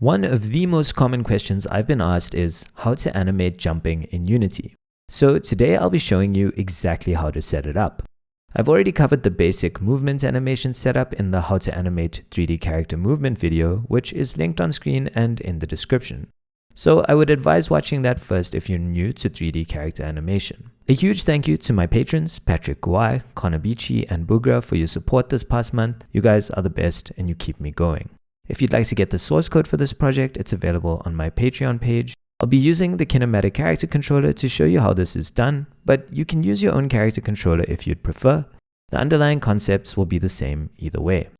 One of the most common questions I've been asked is how to animate jumping in Unity. So today I'll be showing you exactly how to set it up. I've already covered the basic movement animation setup in the How to Animate 3D Character Movement video, which is linked on screen and in the description. So I would advise watching that first if you're new to 3D character animation. A huge thank you to my patrons, Patrick Guai, Connor Beachy, and Bugra for your support this past month. You guys are the best and you keep me going. If you'd like to get the source code for this project, it's available on my Patreon page. I'll be using the Kinematic character controller to show you how this is done, but you can use your own character controller if you'd prefer. The underlying concepts will be the same either way.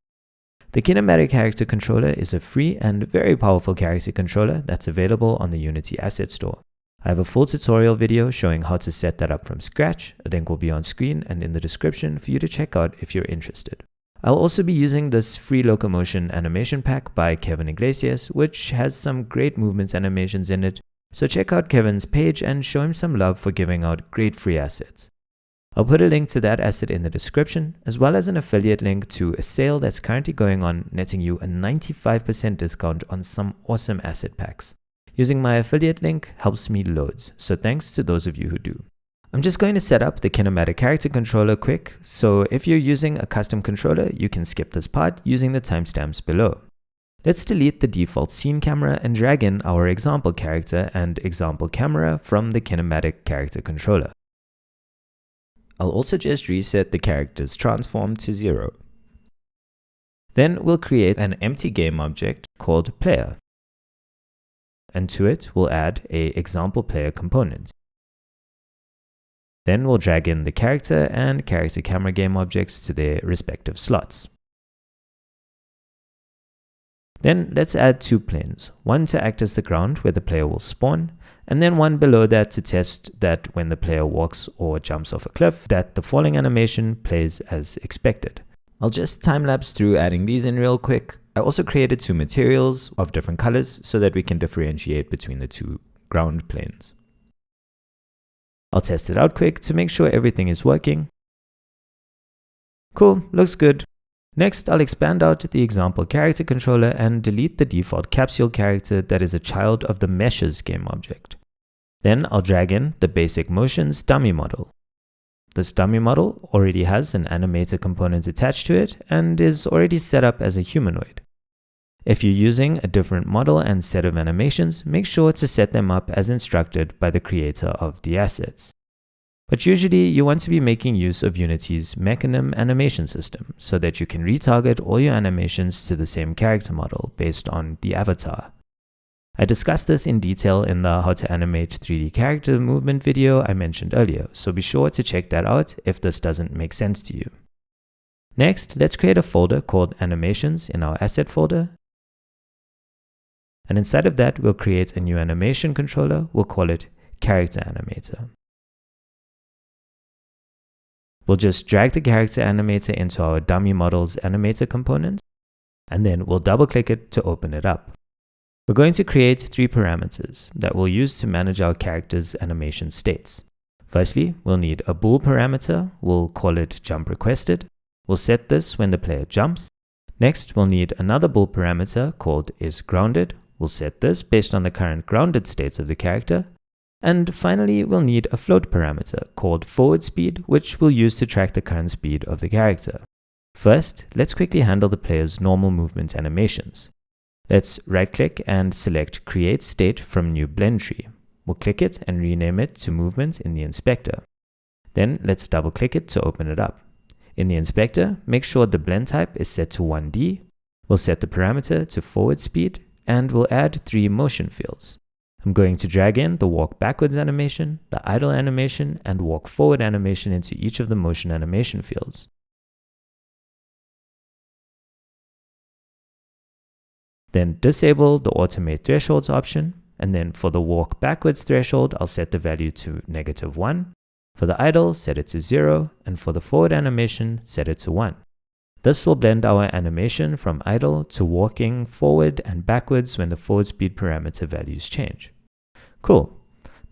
The Kinematic character controller is a free and very powerful character controller that's available on the Unity Asset Store. I have a full tutorial video showing how to set that up from scratch. A link will be on screen and in the description for you to check out if you're interested. I'll also be using this free locomotion animation pack by Kevin Iglesias, which has some great movement animations in it, so check out Kevin's page and show him some love for giving out great free assets. I'll put a link to that asset in the description, as well as an affiliate link to a sale that's currently going on, netting you a 95% discount on some awesome asset packs. Using my affiliate link helps me loads, so thanks to those of you who do. I'm just going to set up the Kinematic character controller quick, so if you're using a custom controller, you can skip this part using the timestamps below. Let's delete the default scene camera and drag in our example character and example camera from the Kinematic character controller. I'll also just reset the character's transform to 0. Then we'll create an empty game object called player, and to it we'll add an example player component. Then we'll drag in the character and character camera game objects to their respective slots. Then let's add two planes, one to act as the ground where the player will spawn, and then one below that to test that when the player walks or jumps off a cliff, that the falling animation plays as expected. I'll just time-lapse through adding these in real quick. I also created two materials of different colors so that we can differentiate between the two ground planes. I'll test it out quick to make sure everything is working. Cool, looks good. Next, I'll expand out the example character controller and delete the default capsule character that is a child of the meshes game object. Then I'll drag in the basic motions dummy model. This dummy model already has an animator component attached to it and is already set up as a humanoid. If you're using a different model and set of animations, make sure to set them up as instructed by the creator of the assets. But usually you want to be making use of Unity's Mechanism animation system so that you can retarget all your animations to the same character model based on the avatar. I discussed this in detail in the How to Animate 3D Character Movement video I mentioned earlier, so be sure to check that out if this doesn't make sense to you. Next, let's create a folder called Animations in our Asset folder. And inside of that, we'll create a new animation controller. We'll call it Character Animator. We'll just drag the character animator into our dummy model's animator component, and then we'll double click it to open it up. We're going to create three parameters that we'll use to manage our character's animation states. Firstly, we'll need a bool parameter. We'll call it jump requested. We'll set this when the player jumps. Next, we'll need another bool parameter called is grounded. We'll set this based on the current grounded states of the character. And finally, we'll need a float parameter called forward speed, which we'll use to track the current speed of the character. First, let's quickly handle the player's normal movement animations. Let's right-click and select Create State from New Blend Tree. We'll click it and rename it to Movement in the inspector. Then let's double-click it to open it up. In the inspector, make sure the blend type is set to 1D. We'll set the parameter to forward speed, and we'll add 3 motion fields. I'm going to drag in the walk backwards animation, the idle animation, and walk forward animation into each of the motion animation fields. Then disable the automate thresholds option, and then for the walk backwards threshold, I'll set the value to -1. For the idle, set it to 0, and for the forward animation, set it to 1. This will blend our animation from idle to walking forward and backwards when the forward speed parameter values change. Cool.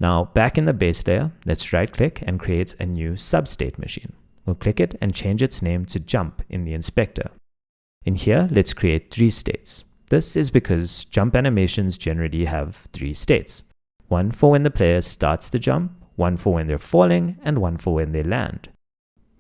Now back in the base layer, let's right click and create a new substate machine. We'll click it and change its name to jump in the inspector. In here, let's create 3 states. This is because jump animations generally have 3 states. One for when the player starts the jump, one for when they're falling, and one for when they land.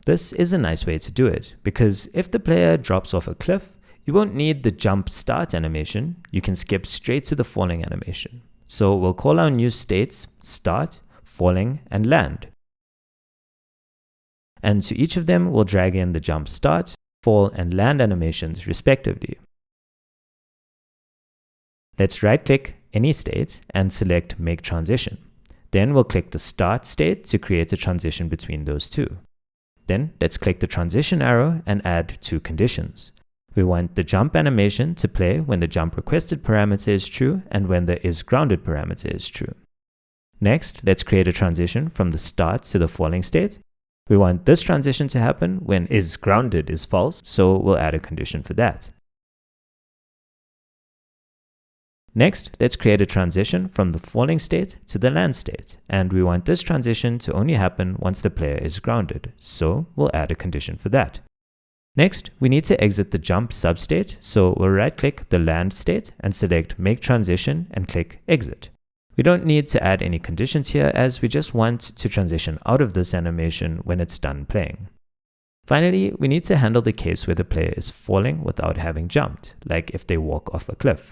This is a nice way to do it, because if the player drops off a cliff, you won't need the jump start animation, you can skip straight to the falling animation. So we'll call our new states start, falling, and land. And to each of them, we'll drag in the jump start, fall, and land animations respectively. Let's right-click any state and select Make Transition. Then we'll click the Start state to create a transition between those two. Then let's click the transition arrow and add 2 conditions. We want the jump animation to play when the jump requested parameter is true and when the isGrounded parameter is true. Next, let's create a transition from the start to the falling state. We want this transition to happen when isGrounded is false, so we'll add a condition for that. Next, let's create a transition from the falling state to the land state, and we want this transition to only happen once the player is grounded, so we'll add a condition for that. Next, we need to exit the jump substate, so we'll right-click the land state and select Make Transition and click Exit. We don't need to add any conditions here as we just want to transition out of this animation when it's done playing. Finally, we need to handle the case where the player is falling without having jumped, like if they walk off a cliff.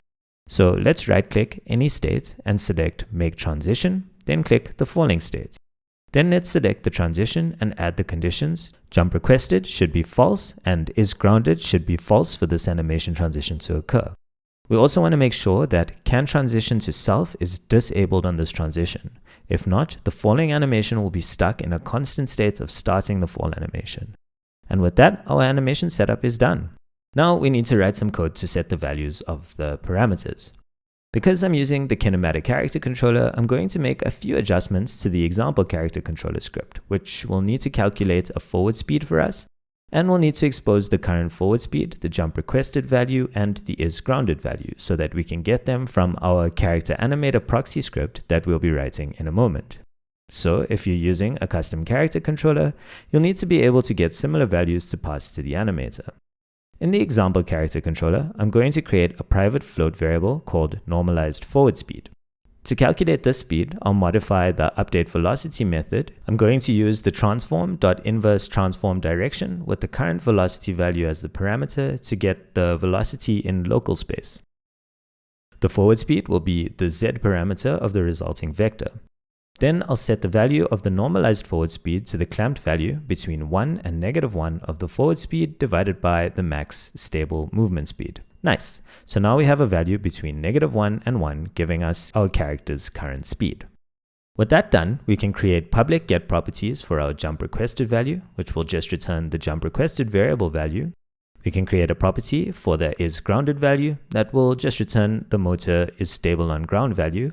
So let's right-click any state and select Make Transition, then click the falling state. Then let's select the transition and add the conditions. Jump requested should be false and isGrounded should be false for this animation transition to occur. We also want to make sure that Can Transition to Self is disabled on this transition. If not, the falling animation will be stuck in a constant state of starting the fall animation. And with that, our animation setup is done. Now we need to write some code to set the values of the parameters. Because I'm using the Kinematic character controller, I'm going to make a few adjustments to the example character controller script, which will need to calculate a forward speed for us, and we'll need to expose the current forward speed, the jump requested value, and the isGrounded value, so that we can get them from our character animator proxy script that we'll be writing in a moment. So if you're using a custom character controller, you'll need to be able to get similar values to pass to the animator. In the example character controller, I'm going to create a private float variable called normalized forward speed. To calculate this speed, I'll modify the update velocity method. I'm going to use the transform.inverse transform direction with the current velocity value as the parameter to get the velocity in local space. The forward speed will be the z parameter of the resulting vector. Then I'll set the value of the normalized forward speed to the clamped value between 1 and -1 of the forward speed divided by the max stable movement speed. Nice. So now we have a value between -1 and 1 giving us our character's current speed. With that done, we can create public get properties for our jump requested value, which will just return the jump requested variable value. We can create a property for the isGrounded value that will just return the motor is stable on ground value.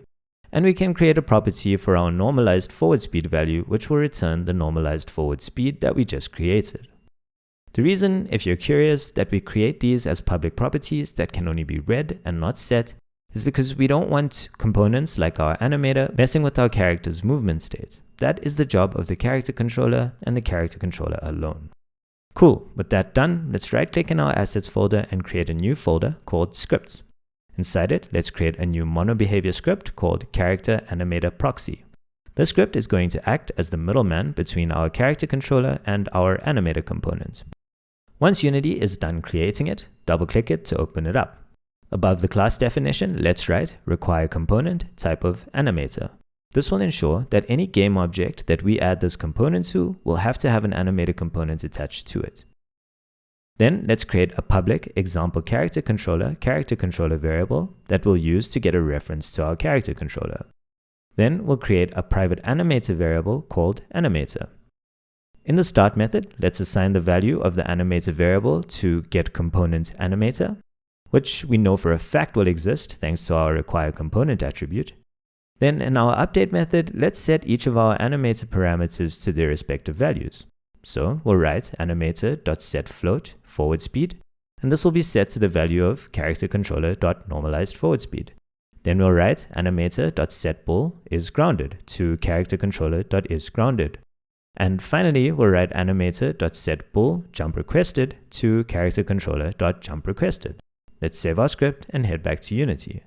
And we can create a property for our normalized forward speed value, which will return the normalized forward speed that we just created. The reason, if you're curious, that we create these as public properties that can only be read and not set is because we don't want components like our animator messing with our character's movement state. That is the job of the character controller and the character controller alone. Cool, with that done, let's right-click in our assets folder and create a new folder called scripts. Inside it, let's create a new mono-behavior script called Character Animator Proxy. This script is going to act as the middleman between our character controller and our animator component. Once Unity is done creating it, double-click it to open it up. Above the class definition, let's write require component type of animator. This will ensure that any game object that we add this component to will have to have an animator component attached to it. Then let's create a public example character controller variable that we'll use to get a reference to our character controller. Then we'll create a private animator variable called animator. In the start method, let's assign the value of the animator variable to getComponentAnimator, which we know for a fact will exist thanks to our require component attribute. Then in our update method, let's set each of our animator parameters to their respective values. So we'll write animator.setFloat forward speed, and this will be set to the value of characterController.normalized forward speed. Then we'll write animator.setBull is grounded to characterController.isGrounded. And finally, we'll write animator.setBull jump requested to characterController.jumpRequested. Let's save our script and head back to Unity.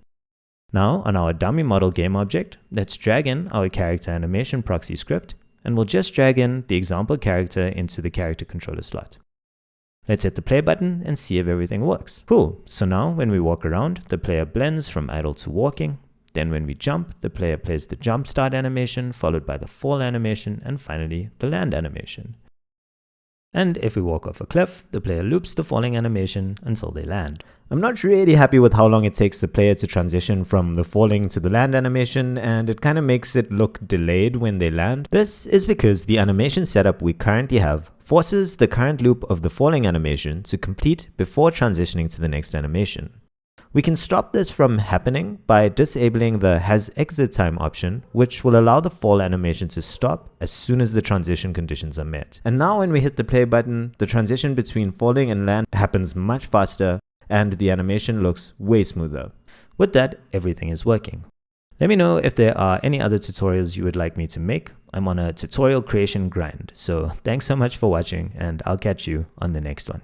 Now, on our dummy model game object, let's drag in our character animation proxy script, and we'll just drag in the example character into the character controller slot. Let's hit the play button and see if everything works. Cool, so now when we walk around, the player blends from idle to walking. Then when we jump, the player plays the jump start animation, followed by the fall animation, and finally the land animation. And if we walk off a cliff, the player loops the falling animation until they land. I'm not really happy with how long it takes the player to transition from the falling to the land animation, and it kind of makes it look delayed when they land. This is because the animation setup we currently have forces the current loop of the falling animation to complete before transitioning to the next animation. We can stop this from happening by disabling the has exit time option, which will allow the fall animation to stop as soon as the transition conditions are met. And now when we hit the play button, the transition between falling and land happens much faster and the animation looks way smoother. With that, everything is working. Let me know if there are any other tutorials you would like me to make. I'm on a tutorial creation grind. So thanks so much for watching, and I'll catch you on the next one.